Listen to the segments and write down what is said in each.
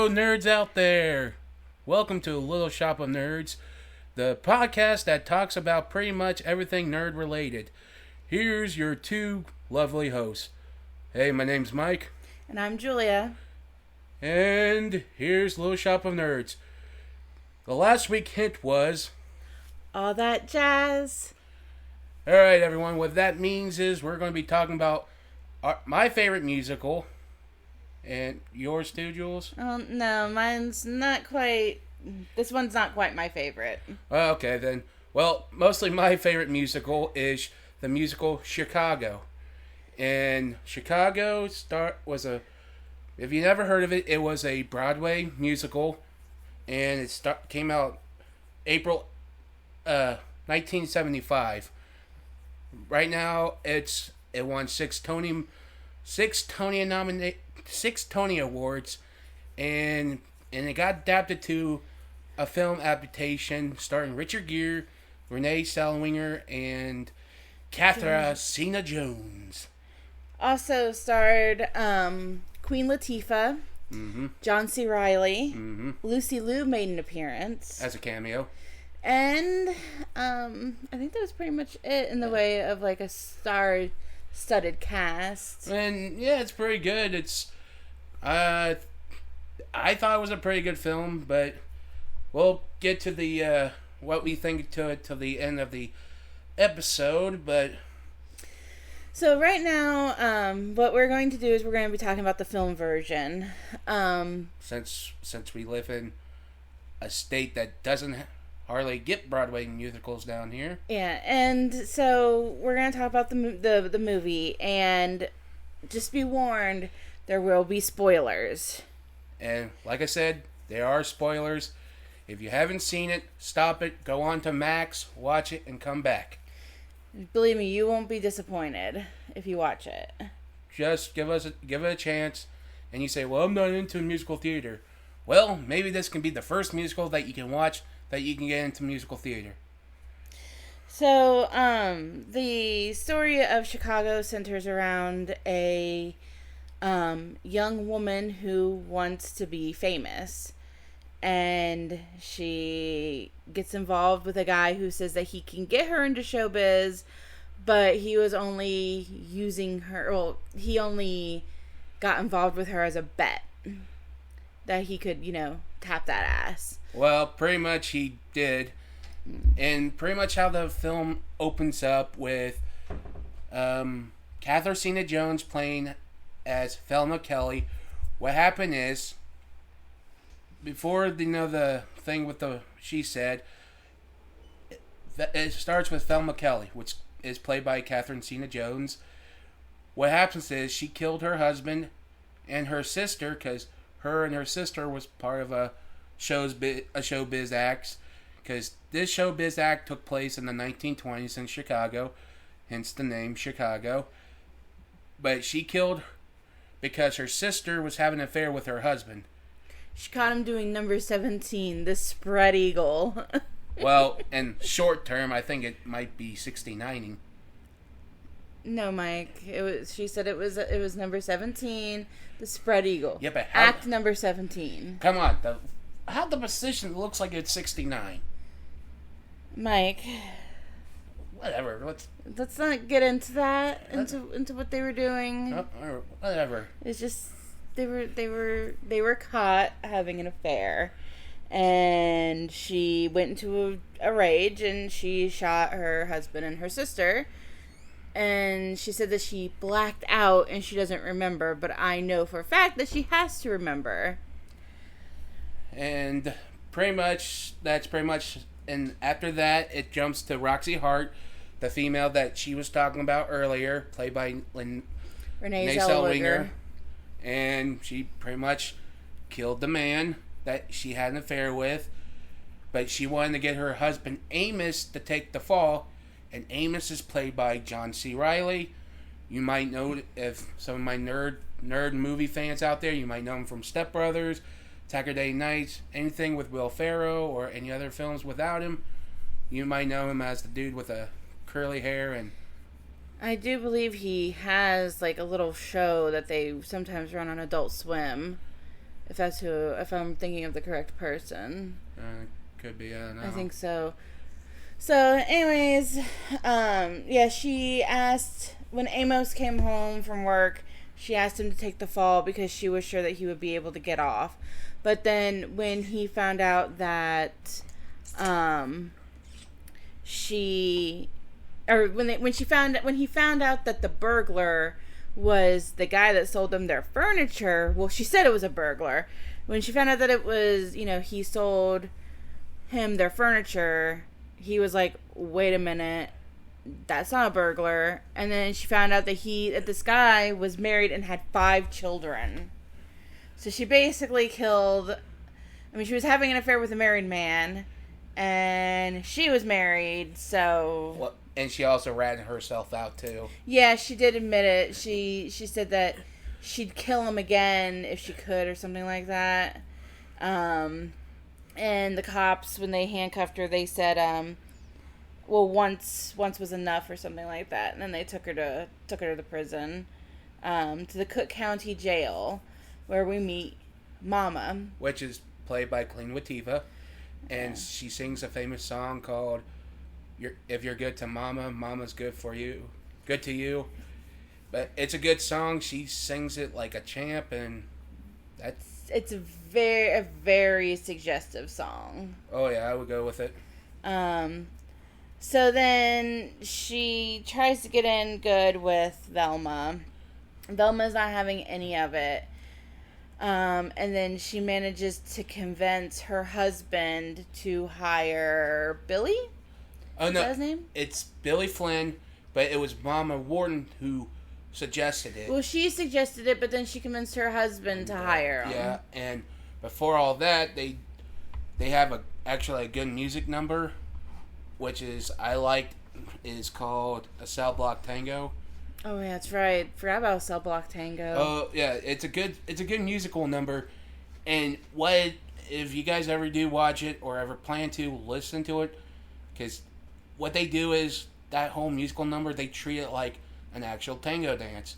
Hello, nerds out there. Welcome to Little Shop of Nerds, the podcast that talks about pretty much everything nerd related. Here's your two lovely hosts. Hey, my name's Mike. And I'm Julia. And here's Little Shop of Nerds. The last week hint was... all that jazz. Alright, everyone, what that means is we're going to be talking about my favorite musical. And yours too, Jules? Oh, no, mine's not quite... this one's not quite my favorite. Okay, then. Well, mostly my favorite musical is the musical Chicago. And Chicago was a... if you never heard of it, it was a Broadway musical. And it came out April 1975. Right now, it won six Tony Awards, and it got adapted to a film adaptation starring Richard Gere, Renee Zellweger, and Catherine Zeta-Jones. Also starred Queen Latifah, John C. Reilly, Lucy Liu made an appearance As a cameo. and I think that was pretty much it in the way of like a star-studded cast. And yeah, it's pretty good. I thought it was a pretty good film, but we'll get to the what we think to it till the end of the episode. But So right now, what we're going to do is we're going to be talking about the film version. Since we live in a state that doesn't hardly get Broadway musicals down here, Yeah, and so we're going to talk about the movie, and just be warned, there will be spoilers. and like I said, there are spoilers. If you haven't seen it, stop it, go on to Max, watch it, and come back. Believe me, you won't be disappointed if you watch it. Just give it a chance. And you say, well, I'm not into musical theater. Well, maybe this can be the first musical that you can watch that you can get into musical theater. So, the story of Chicago centers around a young woman who wants to be famous. And she gets involved with a guy who says that he can get her into showbiz, but he was only using her, well, he only got involved with her as a bet that he could, tap that ass. Well, pretty much he did. And pretty much how the film opens up with Catherine Zeta-Jones playing as Thelma Kelly. What happened is, before the thing with the she said, it starts with Thelma Kelly, which is played by Catherine Zeta-Jones. What happens is she killed her husband and her sister, because her and her sister was part of a showbiz act, because this showbiz act took place in the 1920s in Chicago, hence the name Chicago. But she killed because her sister was having an affair with her husband. She caught him doing number 17, the spread eagle. Well, in short term, I think it might be 69ing. No, Mike. She said it was number 17, the spread eagle. Yeah, but act number 17. Come on, how the position looks like it's 69. Mike. Whatever. Let's not get into that. Into what they were doing. Whatever. It's just they were caught having an affair, and she went into a rage and she shot her husband and her sister. And she said that she blacked out and she doesn't remember, but I know for a fact that she has to remember. And that's pretty much, and after that, it jumps to Roxy Hart, the female that she was talking about earlier, played by Renee Zellweger. And she pretty much killed the man that she had an affair with, but she wanted to get her husband Amos to take the fall. And Amos is played by John C. Reilly. You might know, if some of my nerd movie fans out there, you might know him from Step Brothers, Saturday Nights, anything with Will Ferrell, or any other films without him. You might know him as the dude with the curly hair. And I do believe he has like a little show that they sometimes run on Adult Swim. If I'm thinking of the correct person. Could be, I don't know. I think so. So, anyways, she asked, when Amos came home from work, she asked him to take the fall because she was sure that he would be able to get off. But then when he found out that, when he found out that the burglar was the guy that sold them their furniture, well, she said it was a burglar. When she found out that it was, he sold him their furniture, he was like, wait a minute, that's not a burglar. And then she found out that this guy was married and had 5 children. So she basically killed, she was having an affair with a married man, and she was married, so... Well, and she also ratted herself out, too. Yeah, she did admit it. She said that she'd kill him again if she could, or something like that. And the cops, when they handcuffed her, they said, once was enough, or something like that. And then they took her to the prison, to the Cook County Jail, where we meet Mama, which is played by Queen Latifah, and she sings a famous song called "If You're Good to Mama, Mama's Good for You, Good to You." But it's a good song. She sings it like a champ, and it's a very suggestive song. Oh yeah, I would go with it. So then she tries to get in good with Velma. Velma's not having any of it. And then she manages to convince her husband to hire Billy. Oh, no. Is that his name? It's Billy Flynn, but it was Mama Warden who suggested it. Well, she suggested it, but then she convinced her husband to hire him. Yeah, and before all that, they have actually a good music number, which is called A Cell Block Tango. Oh yeah, that's right. Forgot about Cell Block Tango. Oh yeah, it's a good musical number, and if you guys ever do watch it or ever plan to listen to it, because what they do is that whole musical number, they treat it like an actual tango dance,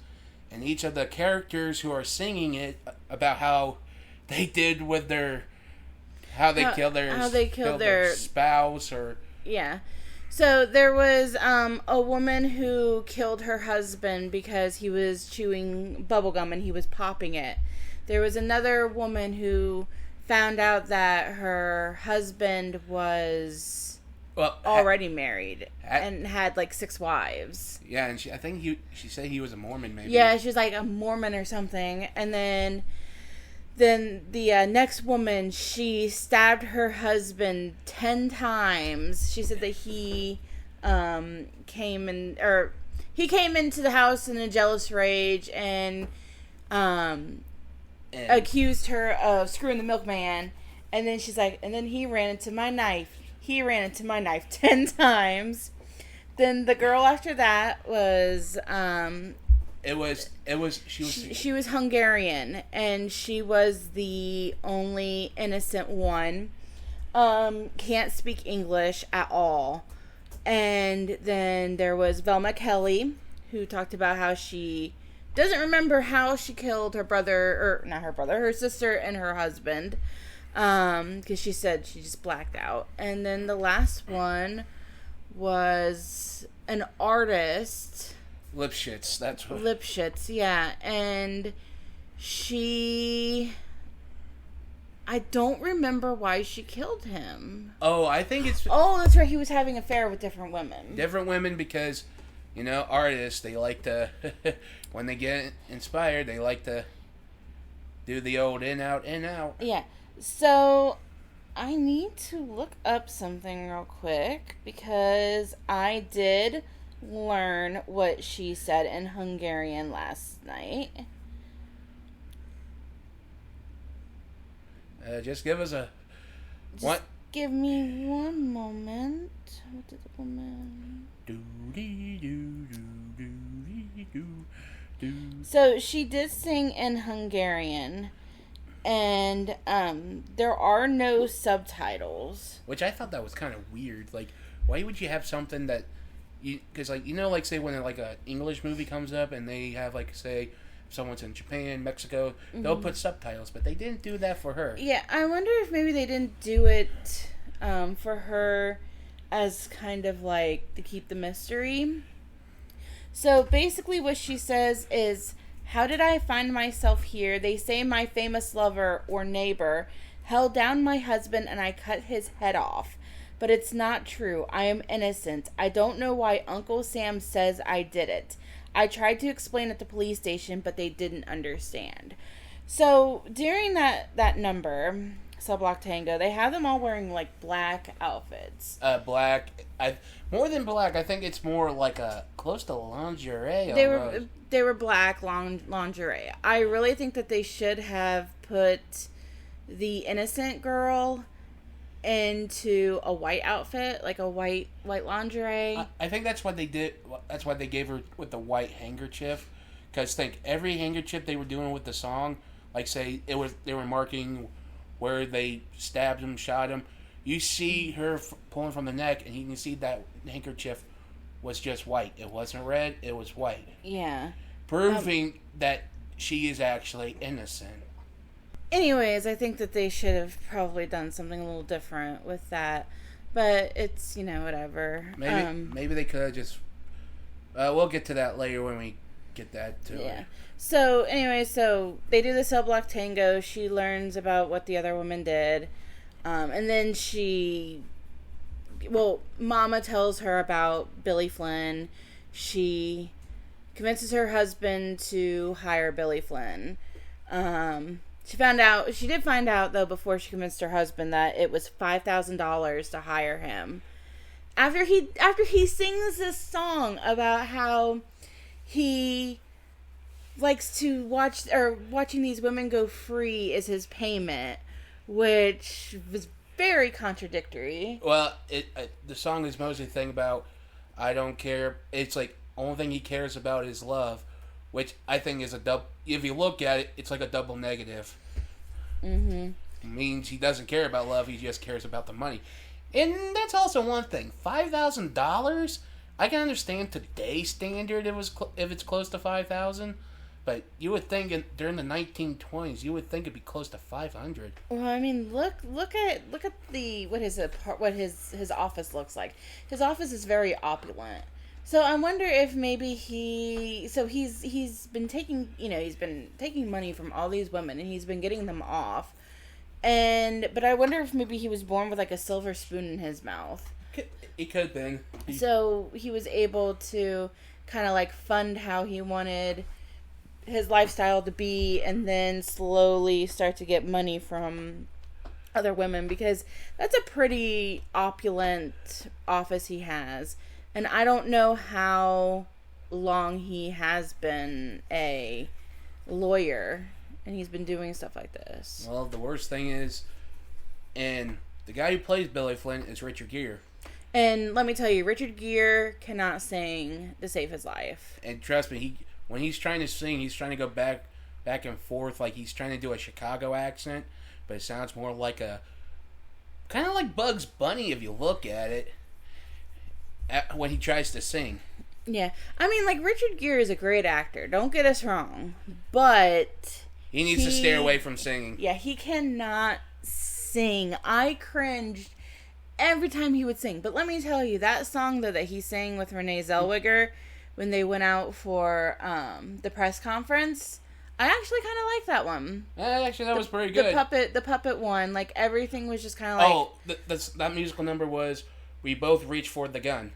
and each of the characters who are singing it about how they did with how they killed their spouse or yeah. So there was a woman who killed her husband because he was chewing bubblegum and he was popping it. There was another woman who found out that her husband was already married and had like 6 wives. Yeah, and I think she said he was a Mormon, maybe. Yeah, she was like a Mormon or something. And then the next woman, she stabbed her husband 10 times. She said that he came into the house in a jealous rage and accused her of screwing the milkman. And then she's like, and then he ran into my knife. 10 times. Then the girl after that was she was Hungarian, and she was the only innocent one. Can't speak English at all. And then there was Velma Kelly, who talked about how she doesn't remember how she killed her sister and her husband. Because she said she just blacked out. And then the last one was an artist. Lipschitz, that's what. Lipschitz, yeah. And I don't remember why she killed him. Oh, I think it's... Oh, that's right. He was having an affair with different women. Different women because, artists, they like to... when they get inspired, they like to do the old in, out, in, out. Yeah. So, I need to look up something real quick because I did learn what she said in Hungarian last night. Just give us a... Just give me one moment. What did the woman... So, she did sing in Hungarian. And there are no subtitles. Which I thought that was kind of weird. Like, why would you have something that... Because, say when, an English movie comes up and they have, say, someone's in Japan, Mexico, they'll put subtitles, but they didn't do that for her. Yeah, I wonder if maybe they didn't do it for her as kind of like to keep the mystery. So basically what she says is, how did I find myself here? They say my famous lover or neighbor held down my husband and I cut his head off. But it's not true. I am innocent. I don't know why Uncle Sam says I did it. I tried to explain at the police station, but they didn't understand. So during that number, Cell Block Tango, they have them all wearing like black outfits. Black. More than black. I think it's more like a close to lingerie. They were black lingerie. I really think that they should have put the innocent girl into a white outfit, like a white lingerie. I think that's what they did. That's why they gave her with the white handkerchief. Because think every handkerchief they were doing with the song, like say they were marking where they stabbed him, shot him. You see her pulling from the neck, and you can see that handkerchief was just white. It wasn't red. It was white. Yeah, proving that she is actually innocent. Anyways, I think that they should have probably done something a little different with that, but it's, whatever. Maybe they could have just. We'll get to that later when we get that to yeah. it. So anyway, they do the Cell Block Tango. She learns about what the other woman did, and then Mama tells her about Billy Flynn. She convinces her husband to hire Billy Flynn. She did find out though before she convinced her husband that it was $5,000 to hire him. After he sings this song about how he likes to watching these women go free is his payment, which was very contradictory. Well, the song is mostly thing about I don't care. It's like only thing he cares about is love, which I think is a double. If you look at it, it's like a double negative. Mm-hmm. It means he doesn't care about love. He just cares about the money, and that's also one thing. $5,000. I can understand today's standard. If it's close to 5,000. But you would think during the 1920s, you would think it'd be close to 500. Well, I mean, look at what his office looks like. His office is very opulent. So I wonder if maybe he's been taking money from all these women and he's been getting them off. But I wonder if maybe he was born with like a silver spoon in his mouth. He could have been. So he was able to kind of like fund how he wanted his lifestyle to be, and then slowly start to get money from other women, because that's a pretty opulent office he has. And I don't know how long he has been a lawyer and he's been doing stuff like this. Well, the worst thing is, and the guy who plays Billy Flynn is Richard Gere. And let me tell you, Richard Gere cannot sing to save his life. And trust me, when he's trying to sing, he's trying to go back and forth, like he's trying to do a Chicago accent, but it sounds more like kind of like Bugs Bunny if you look at it, when he tries to sing. Yeah. I mean, like, Richard Gere is a great actor, don't get us wrong, but he needs to stay away from singing. Yeah, he cannot sing. I cringed every time he would sing. But let me tell you, that song that he sang with Renee Zellweger when they went out for the press conference, I actually kind of liked that one. Actually, that was pretty good. The puppet one, like everything was just kind of like. Oh, that musical number was "We Both Reach for the Gun."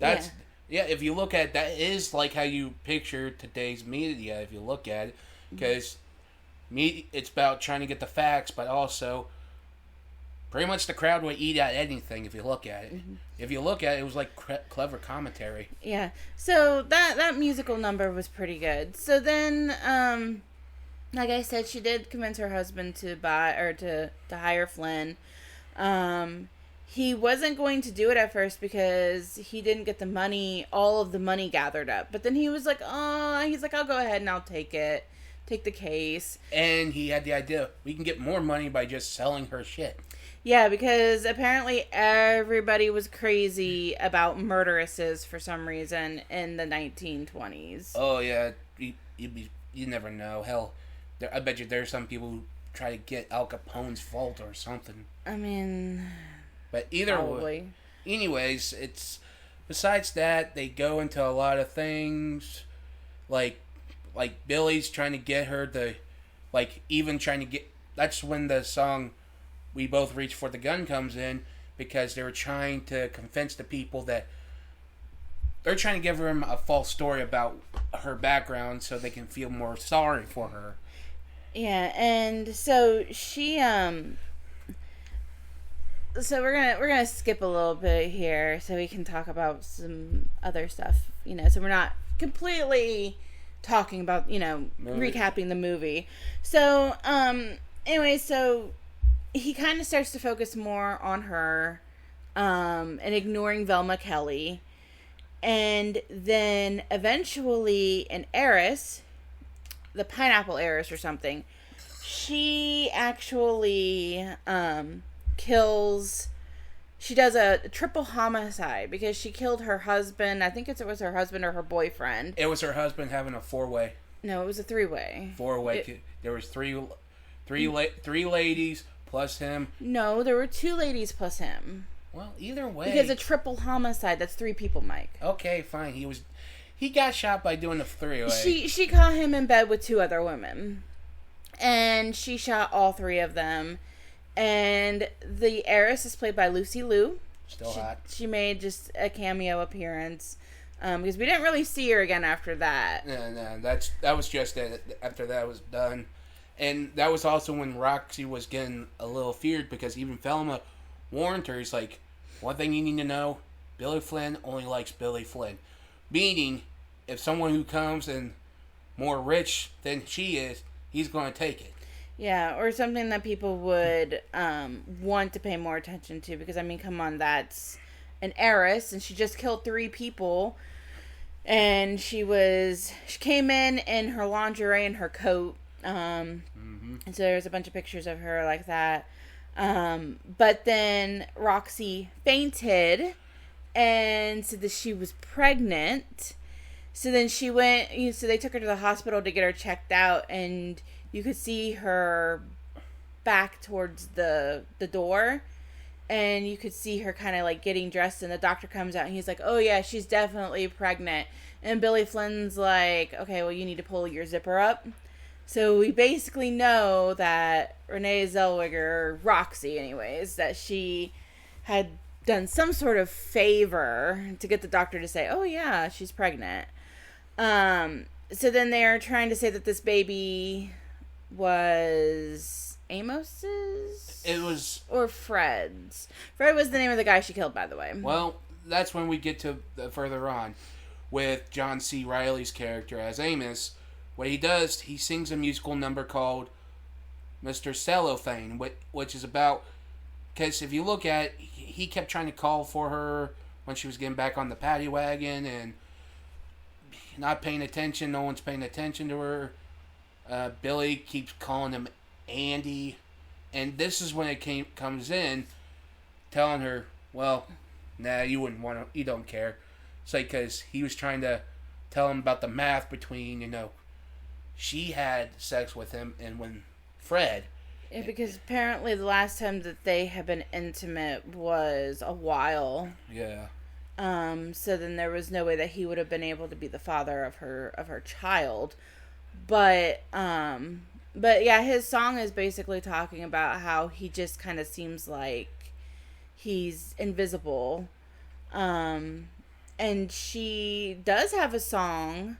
That's yeah. If you look at that, is like how you picture today's media. If you look at it, because it's about trying to get the facts, but also pretty much the crowd would eat at anything if you look at it. Mm-hmm. If you look at it, it was like clever commentary. Yeah. So that musical number was pretty good. So then, like I said, she did convince her husband to hire Flynn. He wasn't going to do it at first because he didn't get all of the money gathered up. But then he was like, I'll go ahead and I'll take it. Take the case. And he had the idea, we can get more money by just selling her shit. Yeah, because apparently everybody was crazy about murderesses for some reason in the 1920s. Oh, yeah. You'd be you never know. Hell, I bet you there's some people who try to get Al Capone's vault or something. I mean, but either way, anyways, it's besides that they go into a lot of things, like Billy's trying to get her to, even trying to get. That's when the song "We Both Reach for the Gun" comes in, because they were trying to convince the people that they're trying to give them a false story about her background so they can feel more sorry for her. Yeah, and so she so we're gonna skip a little bit here so we can talk about some other stuff, so we're not completely talking about, recapping the movie. So anyway, so he kind of starts to focus more on her and ignoring Velma Kelly, and then eventually an heiress, the pineapple heiress or something, she actually she does a triple homicide because she killed her husband. I think it was her husband or her boyfriend. It was her husband having a 4-way. No, it was a 3-way. 4-way. There was three ladies plus him. No, there were 2 ladies plus him. Well, either way. Because a triple homicide, that's 3 people, Mike. Okay, fine. He got shot by doing a 3-way. She caught him in bed with 2 other women. And she shot all 3 of them. And the heiress is played by Lucy Liu. Still hot. She made just a cameo appearance. Because we didn't really see her again after that. No, that was just it. After that was done. And that was also when Roxy was getting a little feared, because even Velma warned her. He's like, one thing you need to know, Billy Flynn only likes Billy Flynn. Meaning, if someone who comes and more rich than she is, he's going to take it. Yeah, or something that people would want to pay more attention to, because, come on, that's an heiress, and she just killed 3 people, and she came in her lingerie and her coat, and so there's a bunch of pictures of her like that, but then Roxy fainted, and said that she was pregnant, so then she went, so they took her to the hospital to get her checked out, and you could see her back towards the door, and you could see her kind of getting dressed, and the doctor comes out and he's like, oh yeah, she's definitely pregnant. And Billy Flynn's like, okay, well, you need to pull your zipper up. So we basically know that Renee Zellweger, Roxy anyways, that she had done some sort of favor to get the doctor to say, oh yeah, she's pregnant. So then they're trying to say that this baby was Amos's? It was... Or Fred's. Fred was the name of the guy she killed, by the way. Well, that's when we get to further on with John C. Reilly's character as Amos. What he does, he sings a musical number called Mr. Cellophane, which is about... Because if you look at it, he kept trying to call for her when she was getting back on the paddy wagon and not paying attention. No one's paying attention to her. Billy keeps calling him Andy, and this is when it comes in, telling her, well, nah, you wouldn't want to, you don't care. It's like, because he was trying to tell him about the math between, she had sex with him and when Fred. Yeah, because apparently the last time that they had been intimate was a while. Yeah. So then there was no way that he would have been able to be the father of her child. But yeah, his song is basically talking about how he just kind of seems like he's invisible. And she does have a song,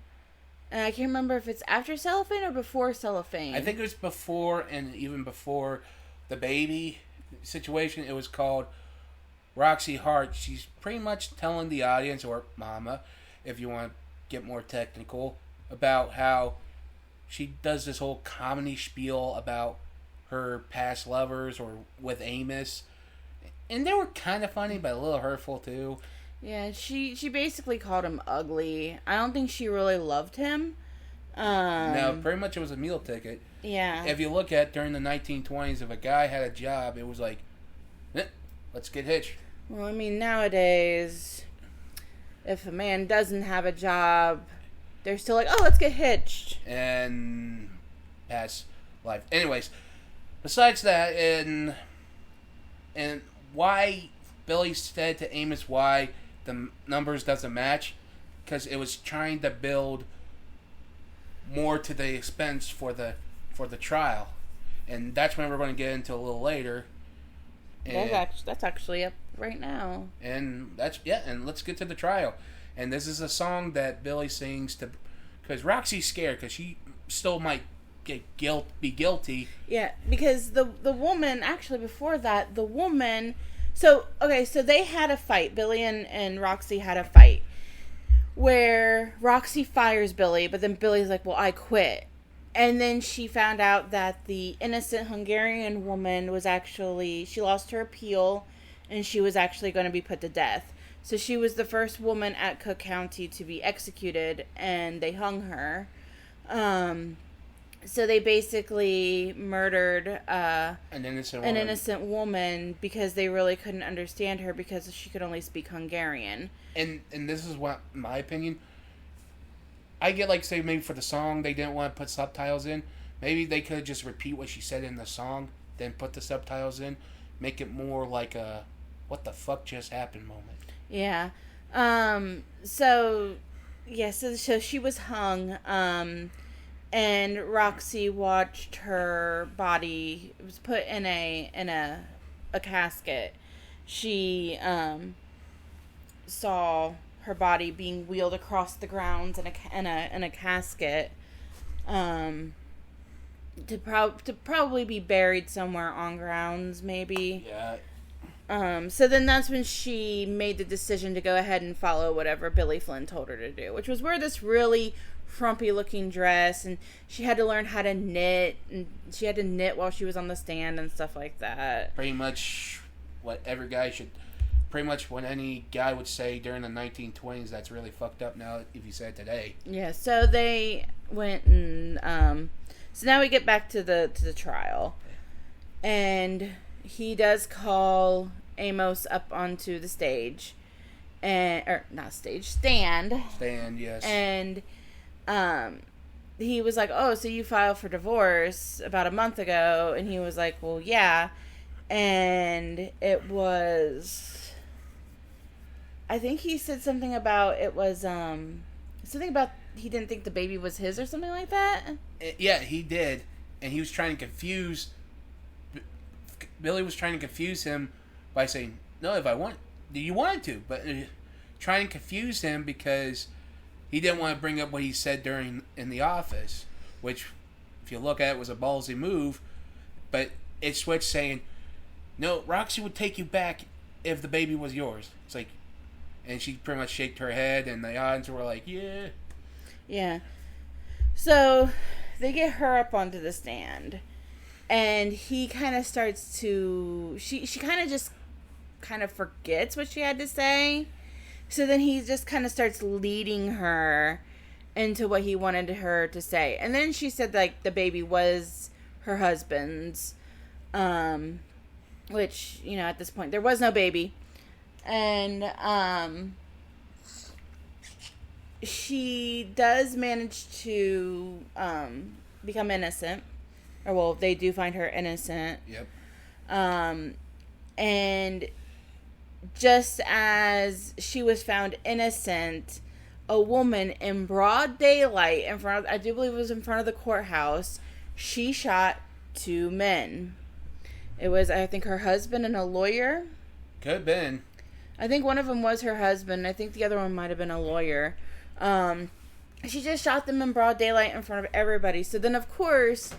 and I can't remember if it's after Cellophane or before Cellophane. I think it was before, and even before the baby situation. It was called Roxy Hart. She's pretty much telling the audience, or mama, if you want to get more technical, about how she does this whole comedy spiel about her past lovers or with Amos. And they were kind of funny, but a little hurtful too. Yeah, she basically called him ugly. I don't think she really loved him. No, pretty much it was a meal ticket. Yeah. If you look at during the 1920s, if a guy had a job, it was like, let's get hitched. Well, nowadays, if a man doesn't have a job, They're still like, oh, let's get hitched. And pass life. Anyways, besides that, and why Billy said to Amos why the numbers doesn't match, because it was trying to build more to the expense for the trial, and that's when we're going to get into a little later. And that's actually up right now. And and let's get to the trial. And this is a song that Billy sings to, because Roxy's scared because she still might be guilty. Yeah, because the woman, actually before that, the woman. So they had a fight. Billy and Roxy had a fight where Roxy fires Billy, but then Billy's like, well, I quit. And then she found out that the innocent Hungarian woman was actually, she lost her appeal, and she was actually going to be put to death. So she was the first woman at Cook County to be executed, and they hung her. So they basically murdered an innocent woman because they really couldn't understand her because she could only speak Hungarian. And this is what, my opinion, I get, like, say, maybe for the song they didn't want to put subtitles in. Maybe they could just repeat what she said in the song, then put the subtitles in. Make it more like a, what the fuck just happened moment. Yeah. So she was hung, and Roxy watched her body, it was put in a casket. She, saw her body being wheeled across the grounds in a casket, to probably be buried somewhere on grounds, maybe. Yeah. So then that's when she made the decision to go ahead and follow whatever Billy Flynn told her to do, which was wear this really frumpy looking dress, and she had to learn how to knit, and she had to knit while she was on the stand and stuff like that. Pretty much what every guy should, pretty much what any guy would say during the 1920s that's really fucked up now if you said today. Yeah, so they went and, so now we get back to the trial. And he does call Amos up onto the stage. Stand, yes. And, he was like, oh, so you filed for divorce about a month ago? And he was like, well, yeah. And it was, I think he said something about it was, something about he didn't think the baby was his or something like that. Yeah, he did. And he was trying to confuse, Billy was trying to confuse him by saying, no, you wanted to, but trying to confuse him because he didn't want to bring up what he said in the office, which, if you look at it, was a ballsy move, but it switched saying, no, Roxy would take you back if the baby was yours. It's like, and she pretty much shaked her head, and the audience were like, yeah. Yeah. So they get her up onto the stand, and he kind of starts to, she kind of just kind of forgets what she had to say. So then he just kind of starts leading her into what he wanted her to say. And then she said, like, the baby was her husband's, which, you know, at this point, there was no baby. And, she does manage to, become innocent. Or, well, they do find her innocent. Yep. And just as she was found innocent, a woman in broad daylight in front of, I do believe it was in front of the courthouse, she shot 2 men. It was, I think, her husband and a lawyer. Could have been. I think one of them was her husband. I think the other one might have been a lawyer. She just shot them in broad daylight in front of everybody. So then, of course,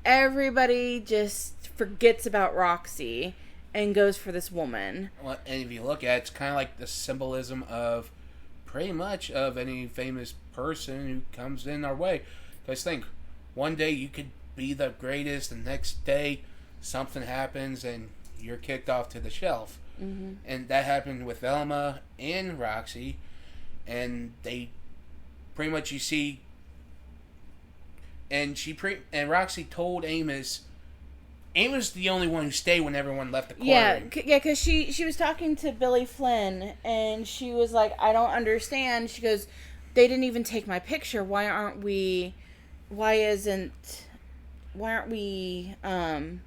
everybody just forgets about Roxy and goes for this woman. Well, and if you look at it, it's kind of like the symbolism of pretty much of any famous person who comes in our way. Because think, one day you could be the greatest, the next day something happens and you're kicked off to the shelf. Mm-hmm. And that happened with Velma and Roxy. And they pretty much, you see, and Roxy told Amos the only one who stayed when everyone left the courtroom. Yeah, because she was talking to Billy Flynn, and she was like, I don't understand. She goes, they didn't even take my picture. Why aren't we, why aren't we, why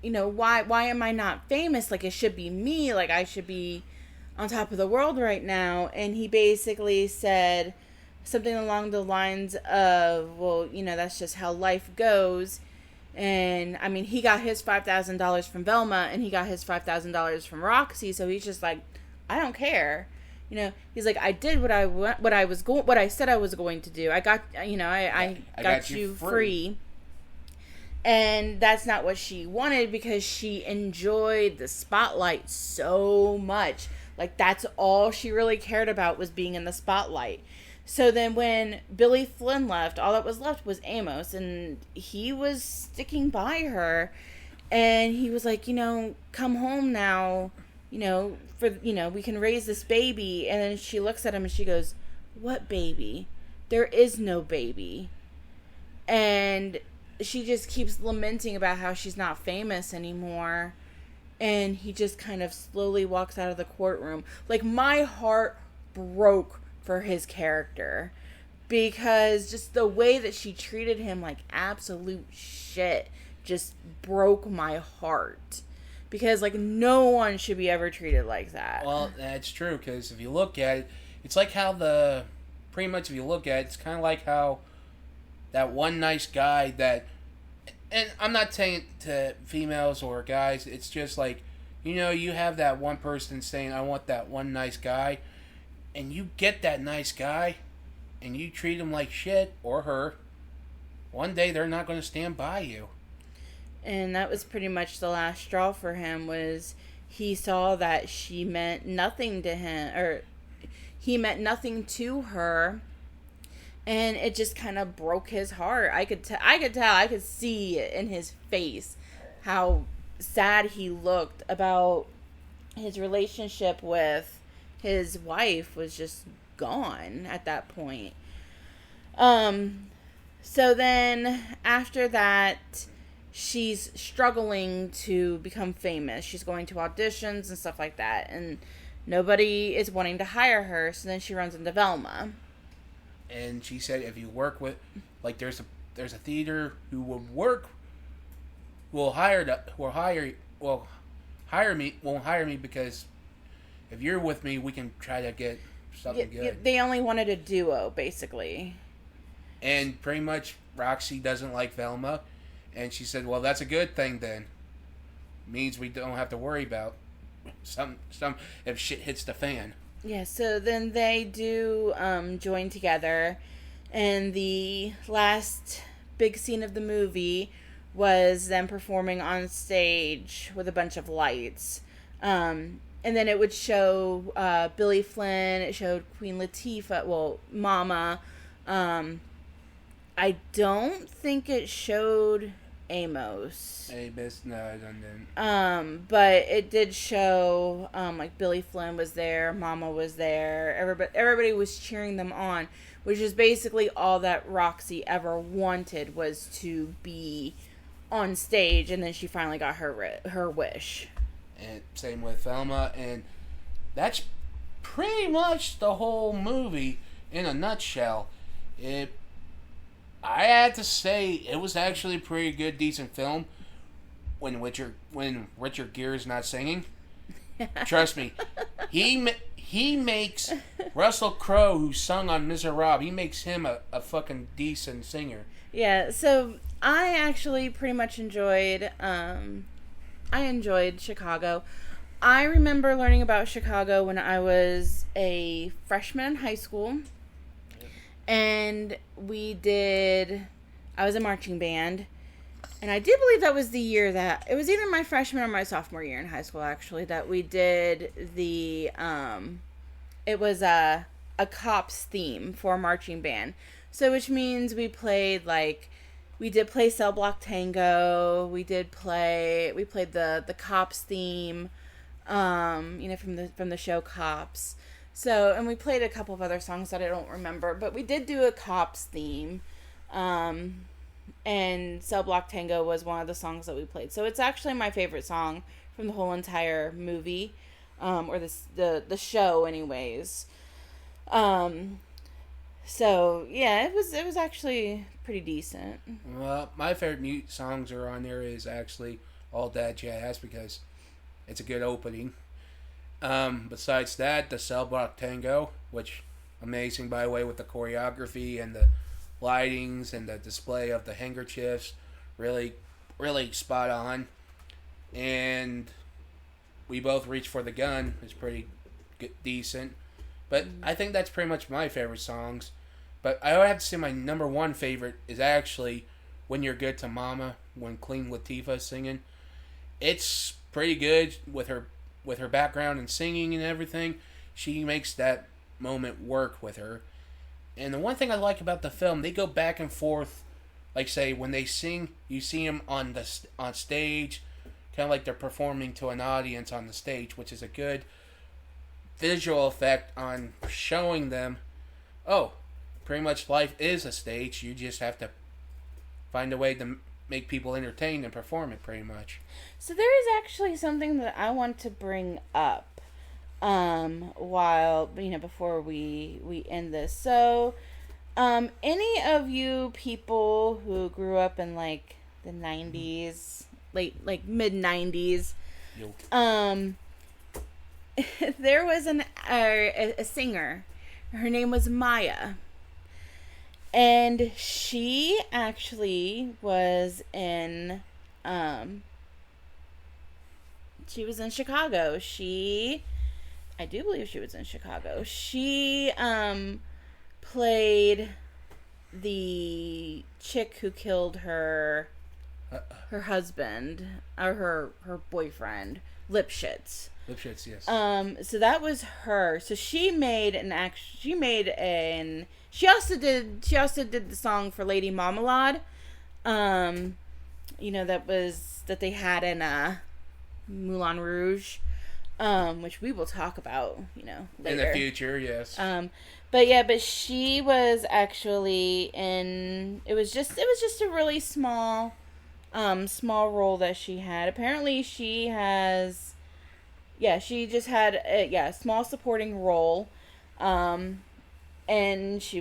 am I not famous? Like, it should be me. Like, I should be on top of the world right now. And he basically said something along the lines of, well, that's just how life goes. And, I mean, he got his $5,000 from Velma, and he got his $5,000 from Roxy, so he's just like, I don't care. He's like, I did what I said I was going to do. I got, I got you free. And that's not what she wanted, because she enjoyed the spotlight so much. Like, that's all she really cared about, was being in the spotlight. So then when Billy Flynn left, all that was left was Amos, and he was sticking by her, and he was like, come home now, we can raise this baby. And then she looks at him and she goes, what baby? There is no baby. And she just keeps lamenting about how she's not famous anymore. And he just kind of slowly walks out of the courtroom. Like, my heart broke for his character, because just the way that she treated him like absolute shit just broke my heart, because like no one should be ever treated like that. Well, that's true, because if you look at it, it's like how pretty much if you look at it, it's kind of like how that one nice guy that, and I'm not saying to females or guys, it's just like, you have that one person saying, I want that one nice guy, and you get that nice guy, and you treat him like shit, or her, one day they're not going to stand by you. And that was pretty much the last straw for him, was he saw that she meant nothing to him, or he meant nothing to her, and it just kind of broke his heart. I could see it in his face, how sad he looked about his relationship with his wife was just gone at that point. So then after that, she's struggling to become famous. She's going to auditions and stuff like that, and nobody is wanting to hire her. So then she runs into Velma. And she said, if you work with, like, there's a theater who will hire me because if you're with me, we can try to get something good. They only wanted a duo, basically. And pretty much Roxy doesn't like Velma. And she said, well, that's a good thing then. Means we don't have to worry about some if shit hits the fan. Yeah, so then they do join together. And the last big scene of the movie was them performing on stage with a bunch of lights. And then it would show Billy Flynn. It showed Queen Latifah. Mama. I don't think it showed Amos. Amos, no, I didn't. But it did show like Billy Flynn was there, Mama was there. Everybody was cheering them on, which is basically all that Roxy ever wanted, was to be on stage, and then she finally got her wish. And same with Velma, and that's pretty much the whole movie in a nutshell. I had to say, it was actually a pretty good, decent film when Richard Gere is not singing. Trust me, he makes Russell Crowe, who sung on Misérables, he makes him a fucking decent singer. Yeah, so I actually pretty much enjoyed Chicago. I remember learning about Chicago when I was a freshman in high school. And I was a marching band. And I do believe that was the year that, it was either my freshman or my sophomore year in high school, actually, that we did it was a cops theme for a marching band. So, which means we did play Cell Block Tango. We played the Cops theme, from the show Cops. So, and we played a couple of other songs that I don't remember, but we did do a Cops theme, and Cell Block Tango was one of the songs that we played. So it's actually my favorite song from the whole entire movie, or the show anyways. So yeah, it was actually pretty decent. Well, my favorite mute songs are on there is actually All That Jazz because it's a good opening. Besides that, the Cell Block Tango, which amazing by the way with the choreography and the lightings and the display of the handkerchiefs, really, really spot on. And We Both Reach for the Gun is pretty good, decent. But I think that's pretty much my favorite songs. But I would have to say my number one favorite is actually When You're Good to Mama, when Queen Latifah is singing. It's pretty good with her background and singing and everything. She makes that moment work with her. And the one thing I like about the film, they go back and forth. Like say when they sing, you see them on stage, kind of like they're performing to an audience on the stage, which is a good visual effect on showing them, oh, pretty much life is a stage. You just have to find a way to make people entertained and perform it pretty much. So there is actually something that I want to bring up while, before we end this. So any of you people who grew up in like the 90s, mid 90s, there was a singer. Her name was Maya. And she actually was in Chicago. I do believe she was in Chicago. She played the chick who killed her husband or her boyfriend, Lipschitz. Lipschitz, yes. So that was her. So she also did the song for Lady Marmalade. That they had in Moulin Rouge. Which we will talk about, later. In the future, yes. But she was actually in. It was just a really small role that she had. Apparently, she has. Yeah, she just had a small supporting role, and she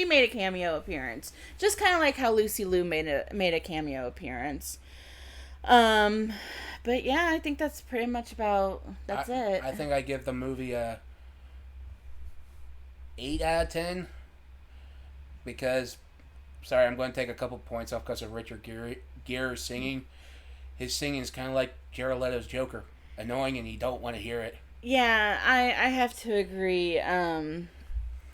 made a cameo appearance, just kind of like how Lucy Liu made a cameo appearance. But yeah, I think that's pretty much it. I think I give the movie a 8 out of 10 because, sorry, I'm going to take a couple points off because of Richard Gere singing. His singing is kind of like Jared Leto's Joker, annoying and you don't want to hear it. Yeah, I have to agree.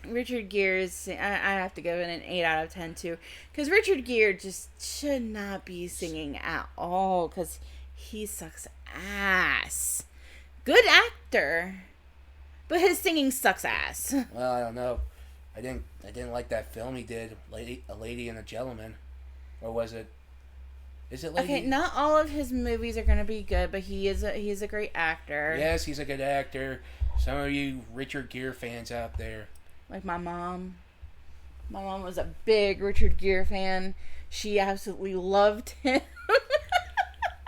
Richard Gere's, I have to give it an 8 out of 10 too, because Richard Gere just should not be singing at all, because he sucks ass. Good actor, but his singing sucks ass. Well, I don't know. I didn't like that film he did, A Lady and a Gentleman, or was it? Is it Lady? Okay, not all of his movies are gonna be good, but he is a great actor. Yes, he's a good actor. Some of you Richard Gere fans out there. Like my mom. My mom was a big Richard Gere fan. She absolutely loved him.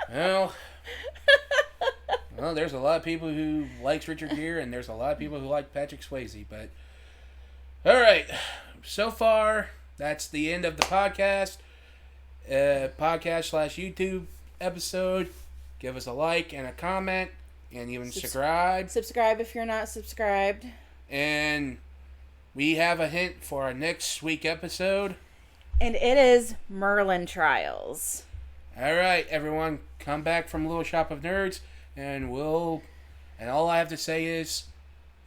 Well, there's a lot of people who likes Richard Gere, and there's a lot of people who like Patrick Swayze. But all right, so far that's the end of the podcast. Podcast/YouTube episode. Give us a like and a comment, and even subscribe. Subscribe if you're not subscribed. And we have a hint for our next week episode. And it is Merlin Trials. Alright, everyone, come back from Little Shop of Nerds, and all I have to say is,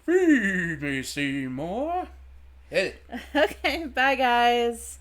feed me, Seymour. Hit it. Okay, bye guys.